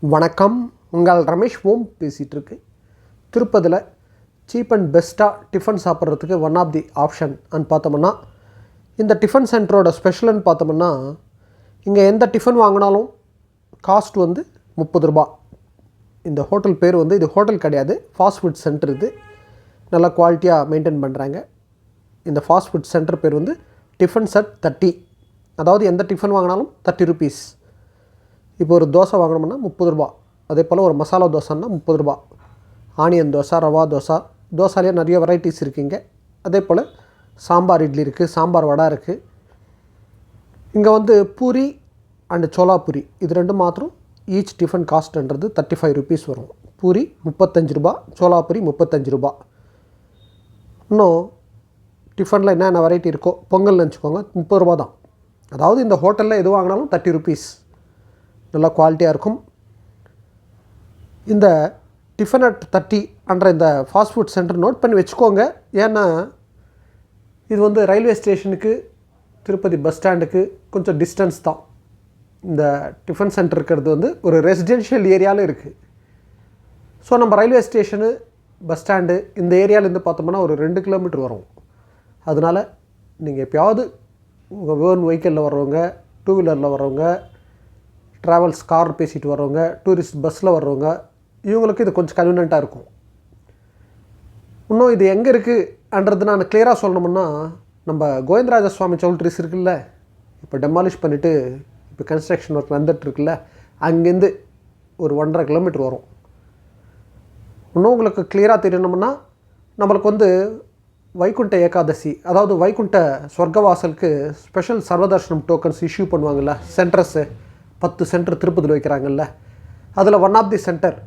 வணக்கம். உங்கள் ரமேஷ் ஓம் பேசிகிட்டு இருக்கு. திருப்பதியில் சீப் அண்ட் பெஸ்ட்டாக டிஃபன் சாப்பிட்றதுக்கு ஒன் ஆஃப் தி ஆப்ஷன் பார்த்தோம்னா இந்த டிஃபன் சென்டரோட ஸ்பெஷல்னு பார்த்தோம்னா இங்கே எந்த டிஃபன் வாங்கினாலும் காஸ்ட் வந்து 30 ரூபா. இந்த ஹோட்டல் பேர் வந்து இது ஹோட்டல் கிடையாது, ஃபாஸ்ட் ஃபுட் சென்டர். இது நல்லா குவாலிட்டியாக மெயின்டைன் பண்ணுறாங்க. இந்த ஃபாஸ்ட் ஃபுட் சென்டர் பேர் வந்து டிஃபன் செட் 30. அதாவது எந்த டிஃபன் வாங்கினாலும் 30 ருபீஸ். இப்போ ஒரு தோசை வாங்கினோம்னா 30 ரூபா. அதே போல் ஒரு மசாலா தோசைன்னா 30 ரூபா. ஆனியன் தோசை, ரவா தோசை, தோசாலேயே நிறைய வெரைட்டிஸ் இருக்குங்க. அதே போல் சாம்பார் இட்லி இருக்குது, சாம்பார் வடை இருக்குது. இங்கே வந்து பூரி அண்டு சோலா பூரி இது ரெண்டும் மாத்திரம் ஈச் டிஃபன் காஸ்ட்ன்றது 35 ருபீஸ் வரும். பூரி 35 ரூபா, சோலா பூரி 35 ரூபா. இன்னும் டிஃபனில் என்னென்ன வெரைட்டி இருக்கோ பொங்கல் நினச்சிக்கோங்க 30 ரூபா தான். அதாவது இந்த ஹோட்டலில் எது வாங்கினாலும் 30 ருபீஸ். நல்லா குவாலிட்டியாக இருக்கும். இந்த டிஃபன் அட் 30 இந்த ஃபாஸ்ட் ஃபுட் சென்டர் நோட் பண்ணி வச்சுக்கோங்க. ஏன்னா இது வந்து ரயில்வே ஸ்டேஷனுக்கு, திருப்பதி பஸ் ஸ்டாண்டுக்கு கொஞ்சம் டிஸ்டன்ஸ் தான். இந்த டிஃபன் சென்டர் இருக்கிறது வந்து ஒரு ரெசிடென்ஷியல் ஏரியாவில் இருக்குது. ஸோ நம்ம ரயில்வே ஸ்டேஷனு, பஸ் ஸ்டாண்டு இந்த ஏரியாவிலேருந்து பார்த்தோம்னா ஒரு 2 கிலோமீட்டர் வரும். அதனால் நீங்கள் எப்போயாவது உங்கள் ஓன் வெஹிக்கிளில் வர்றவங்க, 2 வீலரில் வர்றவங்க, ட்ராவல்ஸ் கார் பேசிட்டு வர்றவங்க, டூரிஸ்ட் பஸ்ஸில் வர்றவங்க, இவங்களுக்கு இது கொஞ்சம் கன்வீனியண்ட்டாக இருக்கும். இன்னும் இது எங்கே இருக்குன்றது நான் கிளியராக சொல்லணும்னா, நம்ம கோவிந்தராஜ சுவாமி சவுல்ட்ரிஸ் இருக்குல்ல, இப்போ டெமாலிஷ் பண்ணிவிட்டு இப்போ கன்ஸ்ட்ரக்ஷன் ஒர்க் வந்துட்டுருக்குல்ல, அங்கேருந்து ஒரு 1.5 கிலோமீட்டர் வரும். இன்னும் உங்களுக்கு கிளியராக தெரியணும்னா, நம்மளுக்கு வந்து வைகுண்ட ஏகாதசி, அதாவது வைகுண்ட சொர்க்கவாசலுக்கு ஸ்பெஷல் சர்வதர்ஷனம் டோக்கன்ஸ் இஷ்யூ பண்ணுவாங்கள்ல, சென்டர்ஸு 10 சென்டர் திருப்பதியில் வைக்கிறாங்கல்ல, அதில் one of the centre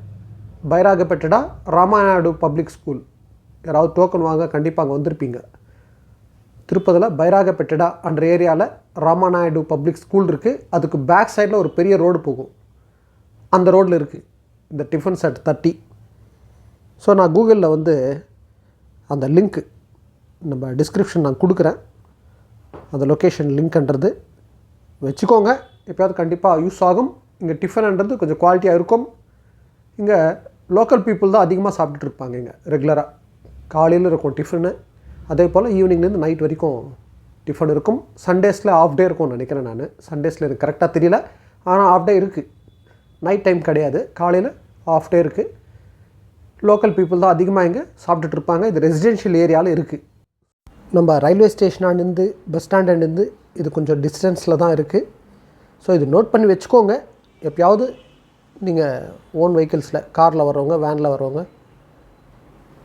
Bairagipatteda Ramanaidu public school. யாராவது டோக்கன் வாங்க கண்டிப்பாக அங்கே வந்திருப்பீங்க. திருப்பதியில் பைராகப்பெட்டடா என்ற ஏரியாவில் ராமாநாயுடு பப்ளிக் ஸ்கூல் இருக்குது. அதுக்கு பேக் சைடில் ஒரு பெரிய ரோடு போகும். அந்த ரோட்டில் இருக்குது இந்த டிஃபன் செட் 30. ஸோ நான் கூகுளில் வந்து அந்த லிங்க்கு நம்ம டிஸ்கிரிப்ஷன் நான் கொடுக்குறேன். அந்த லொக்கேஷன் லிங்க்ன்றது வச்சுக்கோங்க. எப்போயாவது கண்டிப்பாக யூஸ் ஆகும். இங்கே டிஃபன்ன்றது கொஞ்சம் குவாலிட்டியாக இருக்கும். இங்கே லோக்கல் பீப்புள் தான் அதிகமாக சாப்பிட்டுட்டு இருப்பாங்க. இங்கே ரெகுலராக காலையில் இருக்கும் டிஃபனு, அதே போல் ஈவினிங்லேருந்து நைட் வரைக்கும் டிஃபன் இருக்கும். சண்டேஸில் ஆஃப் டே இருக்கும்னு நினைக்கிறேன். நான் சண்டேஸில் எனக்கு கரெக்டாக தெரியல, ஆனால் ஆஃப் டே இருக்குது. நைட் டைம் கிடையாது, காலையில் ஆஃப் டே இருக்குது. லோக்கல் பீப்புள் தான் அதிகமாக இங்கே சாப்பிட்டுட்டு இருப்பாங்க. இது ரெசிடென்ஷியல் ஏரியாவில் இருக்குது. நம்ம ரயில்வே ஸ்டேஷனாண்டேருந்து பஸ் ஸ்டாண்டேருந்து இது கொஞ்சம் டிஸ்டன்ஸில் தான் இருக்குது. ஸோ இது நோட் பண்ணி வச்சுக்கோங்க. எப்போயாவது நீங்கள் ஓன் வெஹிக்கிள்ஸில், காரில் வர்றவங்க, வேனில் வர்றவங்க,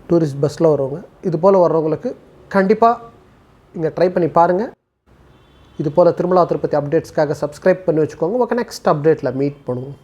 டூரிஸ்ட் பஸ்ஸில் வர்றவங்க, இது போல் வர்றவங்களுக்கு கண்டிப்பாக இங்கே ட்ரை பண்ணி பாருங்கள். இது போல் திருமலா திருப்பதி அப்டேட்ஸ்க்காக சப்ஸ்கிரைப் பண்ணி வச்சுக்கோங்க. ஓகே, நெக்ஸ்ட் அப்டேட்டில் மீட் பண்ணுவோம்.